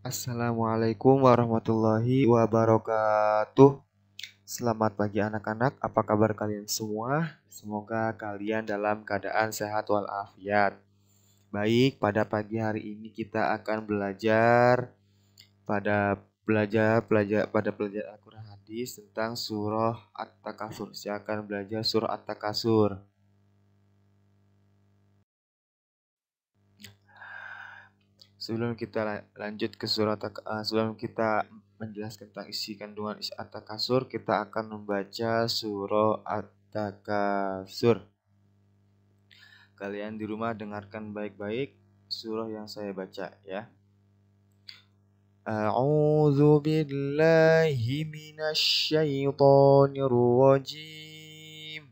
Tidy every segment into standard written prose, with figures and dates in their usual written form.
Assalamualaikum warahmatullahi wabarakatuh. Selamat pagi anak-anak, apa kabar kalian semua? Semoga kalian dalam keadaan sehat walafiat. Baik, pada pagi hari ini kita akan belajar pada pelajaran Al-Quran hadis tentang surah At-Takasur. Saya akan belajar surah At-Takasur. Sebelum kita lanjut ke sebelum kita menjelaskan tentang isi kandungan isi At-Takasur, kita akan membaca surah At-Takasur. Kalian di rumah dengarkan baik-baik surah yang saya baca ya. A'udzu billahi minasy syaithanir rajim.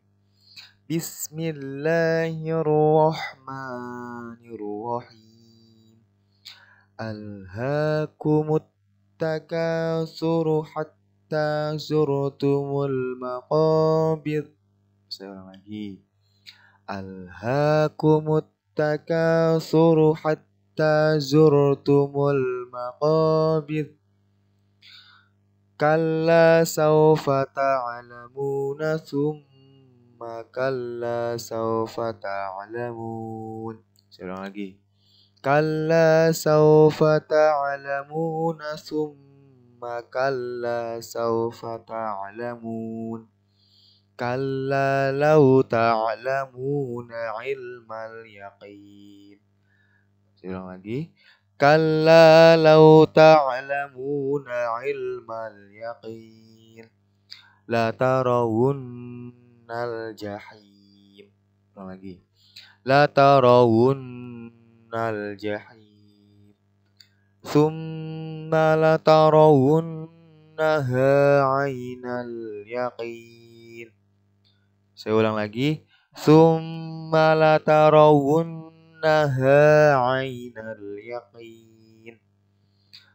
Bismillahirrahmanirrahim. Alhaakumut takasuru hatta zurtumul maqabir. Saya ulang lagi. Alhaakumut takasuru hatta zurtumul maqabir. Kalla sawfa ta'lamuna thumma kalla sawfa ta'lamun. Saya ulang lagi. Kalla sawfa ta'lamuna thumma kalla sawfa ta'lamun. Kalla law ta'lamuna ilmal yaqin. Saya ulang lagi. Kalla law ta'lamuna ilmal yaqin la tarawunnal jahim. Ulang lagi. La tarawunnal jahim thumma la tarawunnaha 'ainal yaqin. Saya ulang lagi. Thumma la tarawunnaha 'ainal yaqin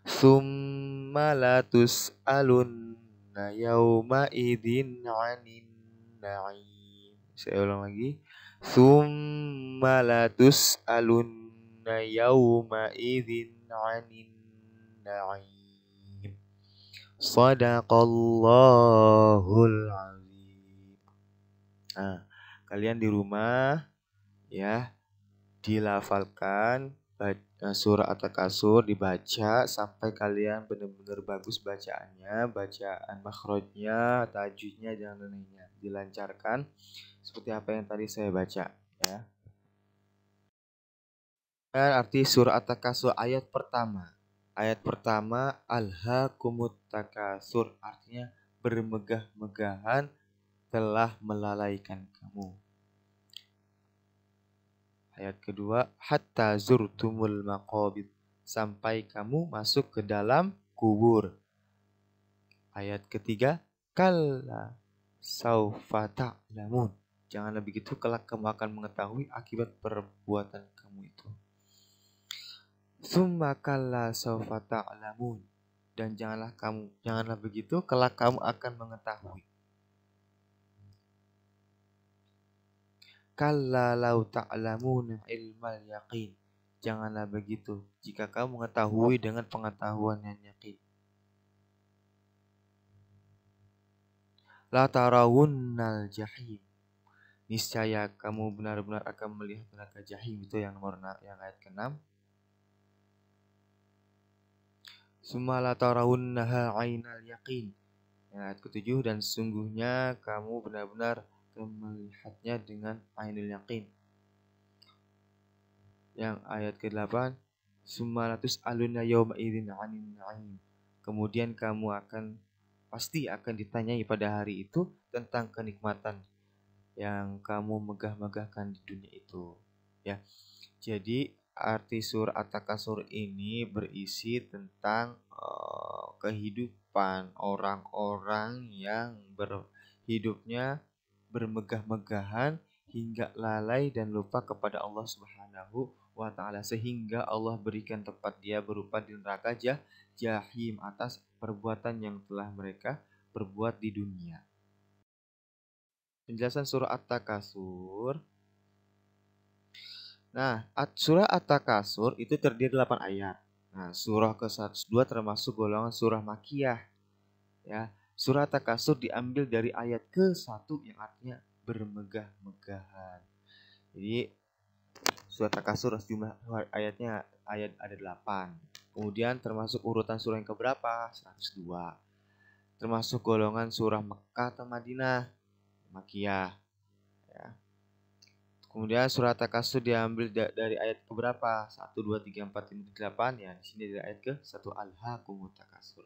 thumma la tus'alunna yawma idzin 'anin na'im. Saya ulang lagi. Tsumma la tus'alunna yawma idzin 'anin na'im. Shadaqallahul azim. Nah, kalian di rumah ya dilafalkan surah At-Takasur, dibaca sampai kalian benar-benar bagus bacaannya, bacaan makhrajnya, tajwidnya dan lainnya dilancarkan seperti apa yang tadi saya baca ya. Dan arti surah At-Takasur ayat pertama. Ayat pertama alhaakumut takasur, artinya bermegah-megahan telah melalaikan kamu. Ayat kedua, hatta zurtumul maqabir, sampai kamu masuk ke dalam kubur. Ayat ketiga, kalla saufa ta'lamun, janganlah begitu, kelak kamu akan mengetahui akibat perbuatan kamu itu. Summa kalla saufa ta'lamun, dan janganlah begitu, kelak kamu akan mengetahui. Kalla lau ta'lamuna ilmal yaqin, janganlah begitu jika kamu mengetahui dengan pengetahuan yang yakin. La tarawunnal jahim, niscaya kamu benar-benar akan melihat neraka jahim. Itu yang ayat ke-6. Summa la tarawunnaha 'ainal yaqin, ayat ke-7, dan sungguhnya kamu benar-benar melihatnya dengan ainul yaqin. Yang ayat ke-8, summalatus aluna yawma idzin 'anin na'im, kemudian kamu pasti akan ditanyai pada hari itu tentang kenikmatan yang kamu megah-megahkan di dunia itu ya. Jadi arti surah At-Takasur ini berisi tentang kehidupan orang-orang yang hidupnya bermegah-megahan hingga lalai dan lupa kepada Allah Subhanahu wa ta'ala, sehingga Allah berikan tempat dia berupa di neraka jahim atas perbuatan yang telah mereka perbuat di dunia. Penjelasan surah At-Takasur. Nah, surah At-Takasur itu terdiri 8 ayat. Nah, surah ke-102 termasuk golongan surah Makiyah. Ya, surah At-Takasur diambil dari ayat ke-1 yang artinya bermegah-megahan. Jadi surah At-Takasur jumlah ayatnya ada 8. Kemudian termasuk urutan surah yang keberapa? 102. Termasuk golongan surah Mekah atau Madinah, Makiyah. Ya. Kemudian surah At-Takasur diambil dari ayat keberapa? 1, 2, 3, 4, 5, 8. Ya, di sini dari ayat ke-1 Alhaakumut Takasur.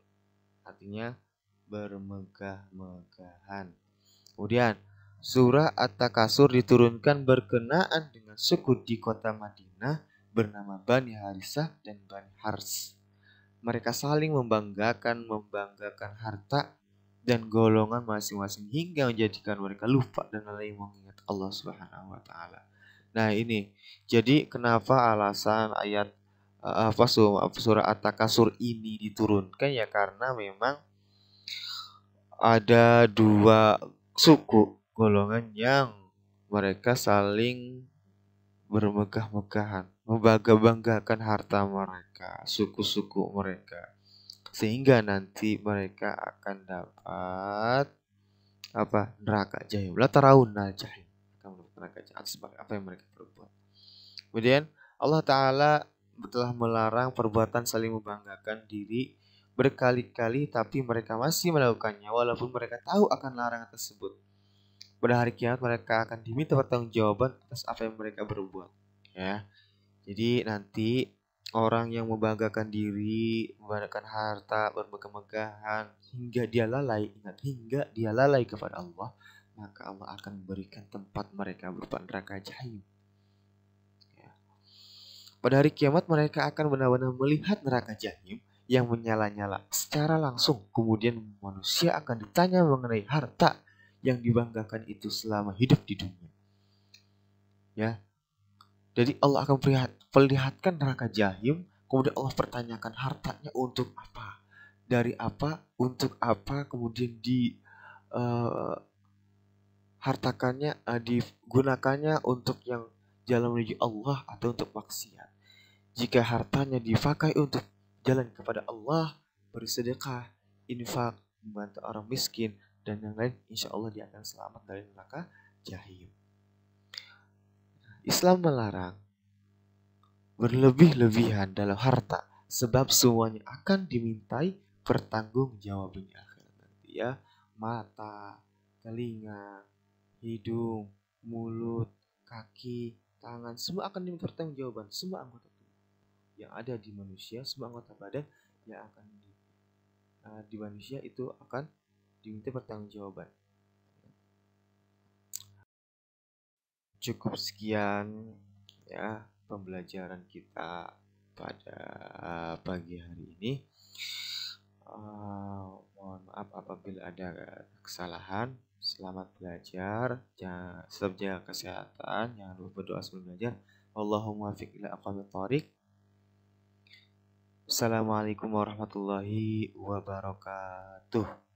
Artinya bermegah-megahan. Kemudian surah At-Takasur diturunkan berkenaan dengan suku di kota Madinah bernama Bani Harisah dan Bani Hars. Mereka saling membanggakan harta dan golongan masing-masing hingga menjadikan mereka lupa dan lalai mengingat Allah Subhanahu wa taala. Nah, ini jadi kenapa alasan ayat surah At-Takasur ini diturunkan, ya karena memang ada dua suku golongan yang mereka saling bermegah-megahan, membangga-banggakan harta mereka, suku-suku mereka, sehingga nanti mereka akan dapat neraka jahim. La tarawunnal jahim, akan mendapat neraka jahim atas apa yang mereka perbuat. Kemudian Allah Ta'ala telah melarang perbuatan saling membanggakan diri berkali-kali, tapi mereka masih melakukannya walaupun mereka tahu akan larangan tersebut. Pada hari kiamat mereka akan diminta pertanggungjawaban atas apa yang mereka berbuat. Ya, jadi nanti orang yang membanggakan diri, membanggakan harta, bermegah-megahan hingga dia lalai, ingat, hingga dia lalai kepada Allah, maka Allah akan memberikan tempat mereka berupa neraka jahim. Pada hari kiamat mereka akan benar-benar melihat neraka jahim yang menyala-nyala secara langsung. Kemudian manusia akan ditanya mengenai harta yang dibanggakan itu selama hidup di dunia. Ya. Jadi Allah akan perlihatkan neraka jahim, kemudian Allah pertanyakan hartanya untuk apa? Dari apa? Untuk apa? Kemudian digunakannya untuk yang jalan menuju Allah atau untuk maksiat. Jika hartanya dipakai untuk jalan kepada Allah, bersedekah, infak, membantu orang miskin, dan yang lain, insya Allah dia akan selamat dari neraka jahim. Islam melarang berlebih-lebihan dalam harta, sebab semuanya akan dimintai pertanggungjawabannya akhirat nanti, ya. Mata, telinga, hidung, mulut, kaki, tangan, semua akan diminta pertanggungjawaban. Semua anggota tubuh yang ada di manusia, semua anggota badan yang akan di manusia itu akan diminta pertanggungjawaban. Cukup sekian ya pembelajaran kita pada pagi hari ini. Mohon maaf apabila ada kesalahan. Selamat belajar, tetap jaga kesehatan, jangan lupa berdoa sebelum belajar. Allahumma fiq ila aqwamit thoriq. Assalamualaikum warahmatullahi wabarakatuh.